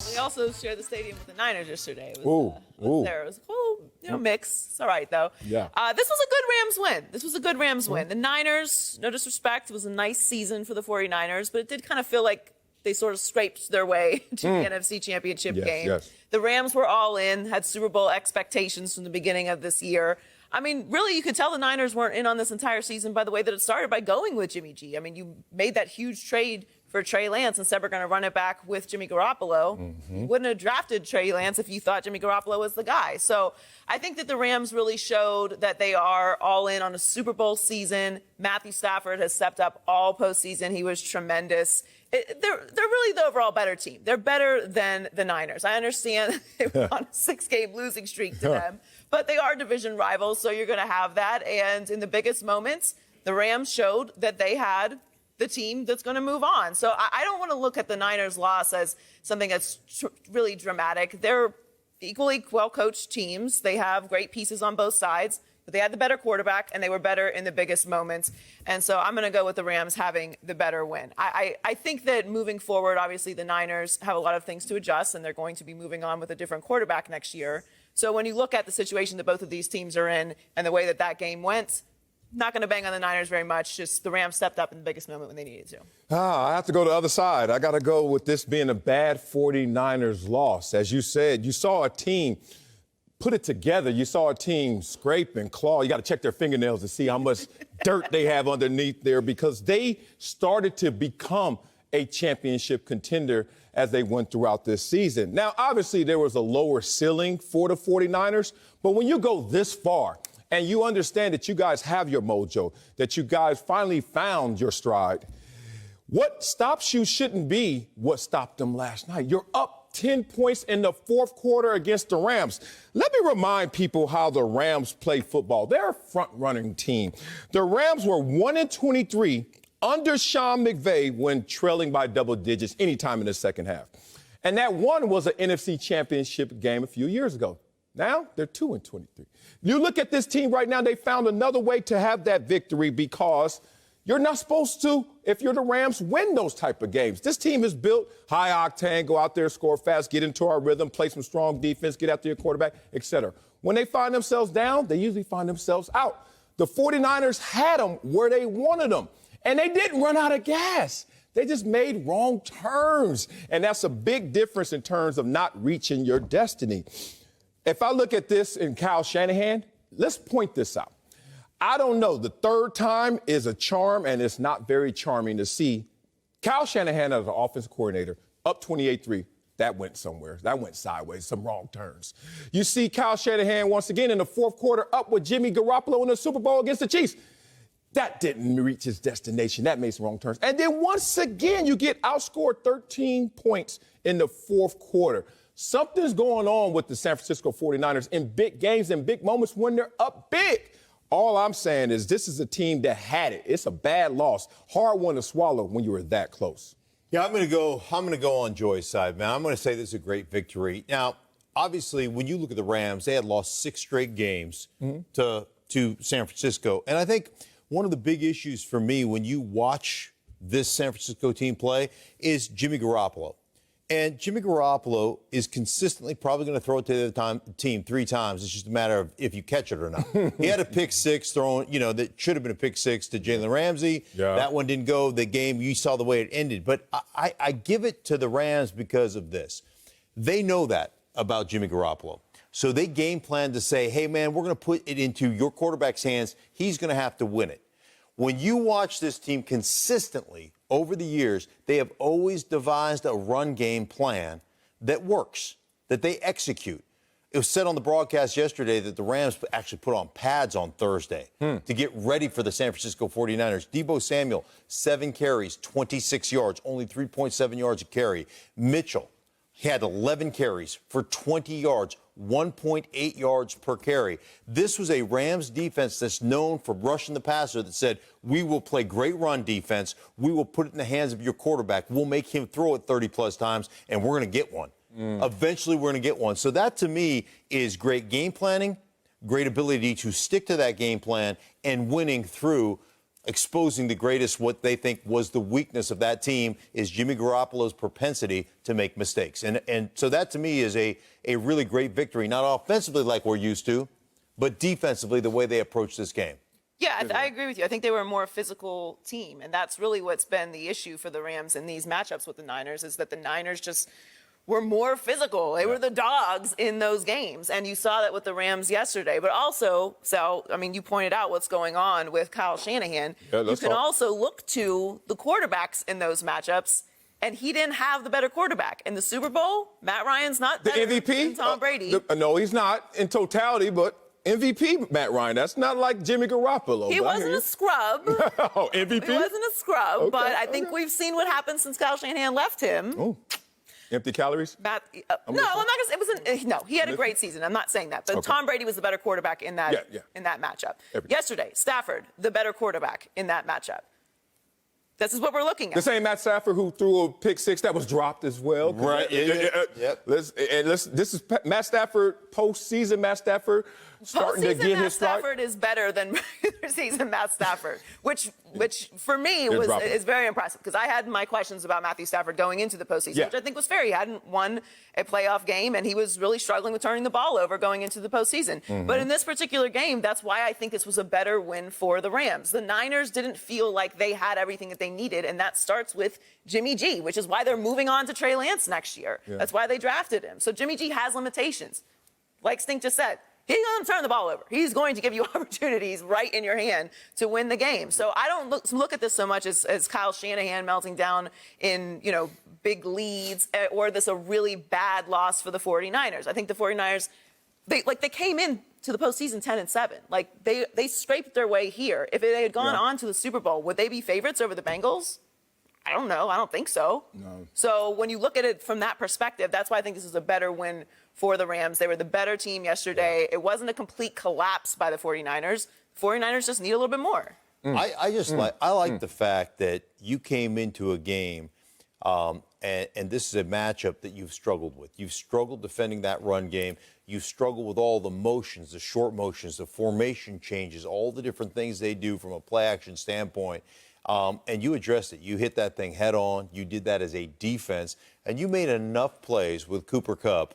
We also shared the stadium with the Niners yesterday. It was there. It was a whole mix. It's all right, though. Yeah. This was a good Rams win. The Niners, no disrespect, it was a nice season for the 49ers, but it did kind of feel like they sort of scraped their way to the NFC Championship game. Yes. The Rams were all in, had Super Bowl expectations from the beginning of this year. I mean, really, you could tell the Niners weren't in on this entire season by the way that it started, by going with Jimmy G. I mean, you made that huge trade for Trey Lance and said we're going to run it back with Jimmy Garoppolo. You wouldn't have drafted Trey Lance if you thought Jimmy Garoppolo was the guy. So I think that the Rams really showed that they are all in on a Super Bowl season. Matthew Stafford has stepped up all postseason. He was tremendous. They're really the overall better team. They're better than the Niners. I understand they were on a 6-game losing streak to them, but they are division rivals, so you're going to have that. And in the biggest moments, the Rams showed that they had the team that's going to move on. So I don't want to look at the Niners' loss as something that's really dramatic. They're equally well-coached teams. They have great pieces on both sides, but they had the better quarterback, and they were better in the biggest moments. And so I'm going to go with the Rams having the better win. I think that moving forward, obviously, the Niners have a lot of things to adjust, and they're going to be moving on with a different quarterback next year. So when you look at the situation that both of these teams are in and the way that that game went, not going to bang on the Niners very much. Just the Rams stepped up in the biggest moment when they needed to. I have to go to the other side. I got to go with this being a bad 49ers loss. As you said, you saw a team put it together. You saw a team scrape and claw. You got to check their fingernails to see how much dirt they have underneath there, because they started to become a championship contender as they went throughout this season. Now, obviously, there was a lower ceiling for the 49ers, but when you go this far, and you understand that you guys have your mojo, that you guys finally found your stride, what stops you shouldn't be what stopped them last night. You're up 10 points in the fourth quarter against the Rams. Let me remind people how the Rams play football. They're a front-running team. The Rams were 1-23 under Sean McVay when trailing by double digits anytime in the second half. And that one was an NFC Championship game a few years ago. Now they're 2-23. You look at this team right now, they found another way to have that victory, because you're not supposed to, if you're the Rams, win those type of games. This team is built high octane, go out there, score fast, get into our rhythm, play some strong defense, get after your quarterback, etc. When they find themselves down, they usually find themselves out. The 49ers had them where they wanted them, and they didn't run out of gas. They just made wrong turns, and that's a big difference in terms of not reaching your destiny. If I look at this in Kyle Shanahan, let's point this out. I don't know. The third time is a charm, and it's not very charming to see Kyle Shanahan as an offensive coordinator up 28-3. That went somewhere. That went sideways, some wrong turns. You see Kyle Shanahan once again in the fourth quarter up with Jimmy Garoppolo in the Super Bowl against the Chiefs. That didn't reach his destination. That made some wrong turns. And then once again, you get outscored 13 points in the fourth quarter. Something's going on with the San Francisco 49ers in big games and big moments when they're up big. All I'm saying is this is a team that had it. It's a bad loss. Hard one to swallow when you were that close. Yeah, I'm going to go on Joy's side, man. I'm going to say this is a great victory. Now, obviously, when you look at the Rams, they had lost 6 straight games to San Francisco. And I think one of the big issues for me when you watch this San Francisco team play is Jimmy Garoppolo. And Jimmy Garoppolo is consistently probably going to throw it to the team 3 times. It's just a matter of if you catch it or not. He had a pick 6 thrown, that should have been a pick 6 to Jalen Ramsey. Yeah. That one didn't go. The game, you saw the way it ended. But I give it to the Rams because of this. They know that about Jimmy Garoppolo. So they game plan to say, hey, man, we're going to put it into your quarterback's hands. He's going to have to win it. When you watch this team consistently over the years, they have always devised a run game plan that works, that they execute. It was said on the broadcast yesterday that the Rams actually put on pads on Thursday to get ready for the San Francisco 49ers. Deebo Samuel, 7 carries, 26 yards, only 3.7 yards a carry. Mitchell, he had 11 carries for 20 yards, 1.8 yards per carry. This was a Rams defense that's known for rushing the passer that said, we will play great run defense. We will put it in the hands of your quarterback. We'll make him throw it 30-plus times, and we're going to get one. Eventually, we're going to get one. So that, to me, is great game planning, great ability to stick to that game plan, and winning through exposing the greatest, what they think was the weakness of that team is Jimmy Garoppolo's propensity to make mistakes. And so that to me is a really great victory, not offensively like we're used to, but defensively the way they approach this game. Yeah, I agree with you. I think they were a more physical team, and that's really what's been the issue for the Rams in these matchups with the Niners is that the Niners just were more physical. They were the dogs in those games, and you saw that with the Rams yesterday. But also, Sal, I mean, you pointed out what's going on with Kyle Shanahan. You can also look to the quarterbacks in those matchups, and he didn't have the better quarterback. In the Super Bowl, Matt Ryan's not The better MVP? than Tom Brady. No, he's not in totality, but MVP Matt Ryan. That's not like Jimmy Garoppolo. He wasn't a scrub. Oh, MVP? He wasn't a scrub, Okay, but I think we've seen what happened since Kyle Shanahan left him. Oh. Empty calories? No, I'm not gonna say it wasn't. No, he had a great season. I'm not saying that, but Tom Brady was the better quarterback in that in that matchup. Yesterday, Stafford, the better quarterback in that matchup. This is what we're looking at. The same Matt Stafford who threw a pick six that was dropped as well. Right. Yep. This is Matt Stafford, postseason Matt Stafford, starting to get his Matt Stafford is better than regular season Matt Stafford, which for me is very impressive because I had my questions about Matthew Stafford going into the postseason, which I think was fair. He hadn't won a playoff game, and he was really struggling with turning the ball over going into the postseason. But in this particular game, that's why I think this was a better win for the Rams. The Niners didn't feel like they had everything that they needed, and that starts with Jimmy G, which is why they're moving on to Trey Lance next year. That's why they drafted him. So Jimmy G has limitations. Like Stink just said, he's going to turn the ball over. He's going to give you opportunities right in your hand to win the game. So I don't look at this so much as Kyle Shanahan melting down in, big leads or this a really bad loss for the 49ers. I think the 49ers, they came in to the postseason 10-7. Like they scraped their way here. If they had gone on to the Super Bowl, would they be favorites over the Bengals? I don't know. I don't think so. No. So when you look at it from that perspective, that's why I think this is a better win for the Rams. They were the better team yesterday. It wasn't a complete collapse by the 49ers. 49ers just need a little bit more. I like the fact that you came into a game, and this is a matchup that you've struggled with. You've struggled defending that run game. You've struggled with all the motions, the short motions, the formation changes, all the different things they do from a play action standpoint. And you addressed it. You hit that thing head on. You did that as a defense. And you made enough plays with Cooper Kupp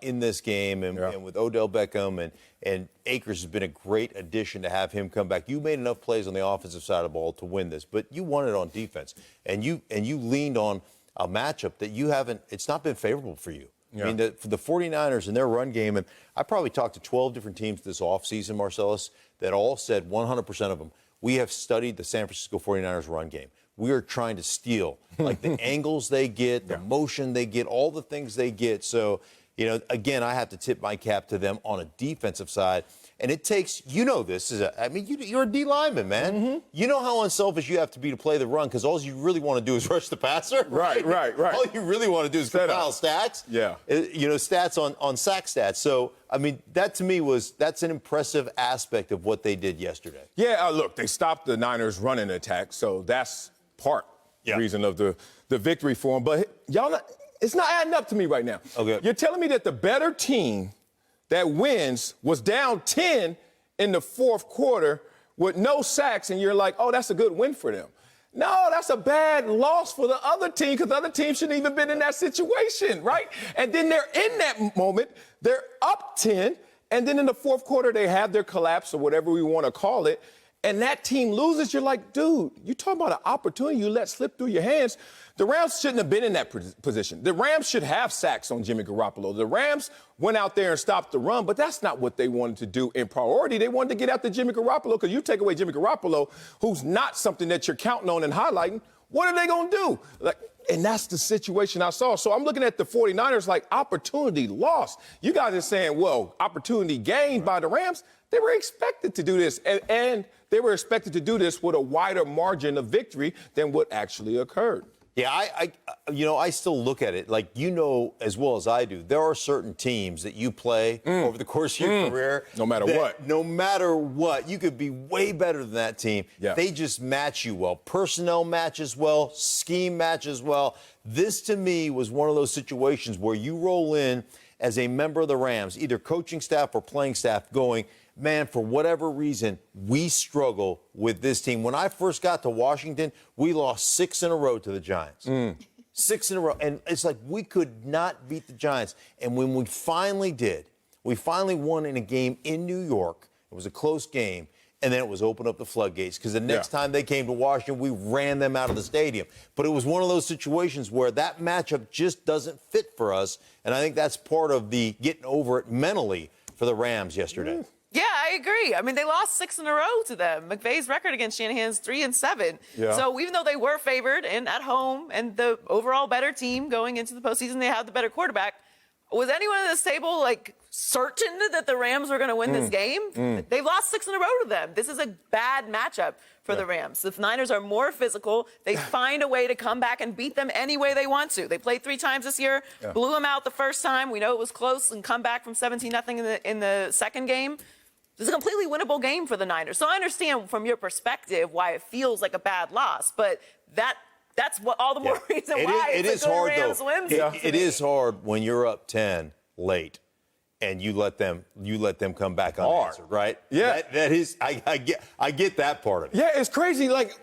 in this game and with Odell Beckham. And Akers has been a great addition to have him come back. You made enough plays on the offensive side of the ball to win this. But you won it on defense. And you leaned on a matchup that you haven't – it's not been favorable for you. I mean, for the 49ers and their run game, and I probably talked to 12 different teams this offseason, Marcellus, that all said 100% of them, we have studied the San Francisco 49ers run game. We are trying to steal, like the angles they get, the motion they get, all the things they get. So, again, I have to tip my cap to them on a defensive side. And it takes, this is you're a D lineman, man. You know how unselfish you have to be to play the run because all you really want to do is rush the passer. Right. All you really want to do is compile stats. Stats on sack stats. So, that to me that's an impressive aspect of what they did yesterday. Yeah, look, they stopped the Niners' running attack, so that's part reason of the victory for them. But it's not adding up to me right now. Okay. You're telling me that the better team that wins was down 10 in the fourth quarter with no sacks, and you're like, oh, that's a good win for them. No, that's a bad loss for the other team because the other team shouldn't even been in that situation, right? And then they're in that moment, they're up 10, and then in the fourth quarter they have their collapse or whatever we want to call it, and that team loses. You're like, dude, you're talking about an opportunity you let slip through your hands. The Rams shouldn't have been in that position. The Rams should have sacks on Jimmy Garoppolo. The Rams went out there and stopped the run, but that's not what they wanted to do in priority. They wanted to get after Jimmy Garoppolo because you take away Jimmy Garoppolo, who's not something that you're counting on and highlighting. What are they going to do? And that's the situation I saw. So I'm looking at the 49ers like opportunity lost. You guys are saying, well, opportunity gained by the Rams. They were expected to do this, and they were expected to do this with a wider margin of victory than what actually occurred. Yeah, I still look at it like as well as I do. There are certain teams that you play over the course of your career. No matter what, you could be way better than that team. Yeah. They just match you well. Personnel matches well, scheme matches well. This to me was one of those situations where you roll in as a member of the Rams, either coaching staff or playing staff, going, man, for whatever reason, we struggle with this team. When I first got to Washington, we lost 6 in a row to the Giants. 6 in a row. And it's like we could not beat the Giants. And when we finally did, we finally won in a game in New York. It was a close game. And then it was open up the floodgates because the next time they came to Washington, we ran them out of the stadium. But it was one of those situations where that matchup just doesn't fit for us. And I think that's part of the getting over it mentally for the Rams yesterday. Yeah, I agree. I mean, they lost 6 in a row to them. McVay's record against Shanahan's 3-7. Yeah. So even though they were favored and at home and the overall better team going into the postseason, they had the better quarterback. Was anyone at this table certain that the Rams were going to win this game? They've lost 6 in a row to them. This is a bad matchup for the Rams. The Niners are more physical. They find a way to come back and beat them any way they want to. They played 3 times this year, blew them out the first time. We know it was close and come back from 17-0 in the second game. This is a completely winnable game for the Niners. So I understand from your perspective why it feels like a bad loss, but that's what all the more reason why it's a good Rams win. It is hard when you're up 10 late and you let them come back unanswered, right? Yeah. That is I get that part of it. Yeah, it's crazy. Like,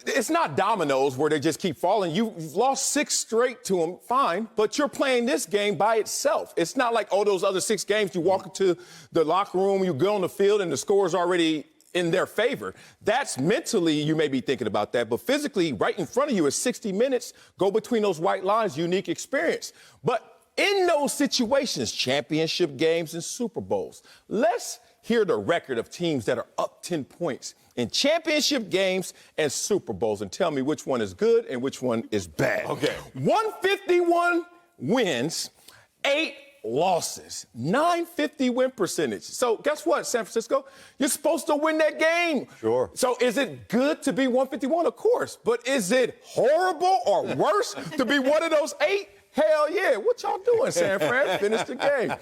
it's not dominoes where they just keep falling. You've lost 6 straight to them, fine, but you're playing this game by itself. It's not like, those other 6 games, you walk into the locker room, you go on the field, and the score's already in their favor. That's mentally, you may be thinking about that, but physically, right in front of you is 60 minutes, go between those white lines, unique experience. But in those situations, championship games and Super Bowls, let's hear the record of teams that are up 10 points in championship games and Super Bowls and tell me which one is good and which one is bad. Okay. 151 wins, 8 losses, 950 win percentage. So guess what, San Francisco? You're supposed to win that game. Sure. So is it good to be 151? Of course. But is it horrible or worse to be one of those 8? Hell yeah. What y'all doing, San Fran? Finish the game.